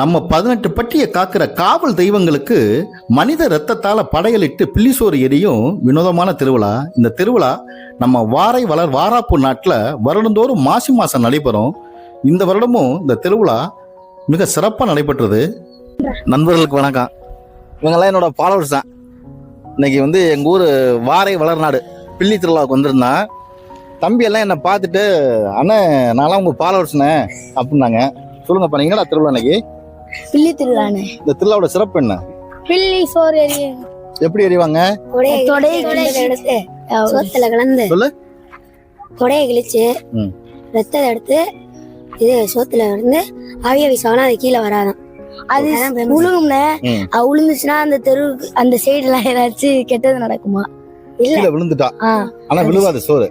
நம்ம 18 பட்டியை காக்கிற காவல் தெய்வங்களுக்கு மனித ரத்தத்தால படையலிட்டு பில்லிசோறு எரியும் வினோதமான திருவிழா. இந்த திருவிழா நம்ம வாரை வளர் வாராப்பூர் நாட்டில் வருடந்தோறும் மாசம் நடைபெறும். இந்த வருடமும் இந்த திருவிழா மிக சிறப்பாக நடைபெற்றது. நண்பர்களுக்கு வணக்கம். இவங்கெல்லாம் என்னோட ஃபாலோவர்ஸ் தான். இன்னைக்கு எங்கள் ஊர் வாரை வளர்நாடு பில்லி திருவிழாவுக்கு வந்திருந்தான். தம்பி எல்லாம் என்னை பார்த்துட்டு, அண்ணன் நான்லாம் உங்கள் ஃபாலோவர்ஸ்ண்ணே அப்படின்னாங்க. சொல்லுங்கப்பா, நீங்களா திருவிழா இன்னைக்கு? பில்லி திருவிழானே. இந்த திருவிழாவோட சிறப்பு என்ன? பில்லி சோறு எரியும். எப்படி எரிவாங்க? சோத்துல கலந்து தொடைய கிழிச்சு ரத்தத்தை எடுத்து இது சோத்துல இருந்து ஆவிய வீசுவாங்கன்னா அது கீழே வராதான். அது உழுகும்னு உளுந்துச்சுன்னா அந்த தெருவுக்கு அந்த சைடு எல்லாம் ஏதாச்சும் கெட்டது நடக்குமா? இல்ல விழுந்துட்டா ஆனா விழுவாது சோறு.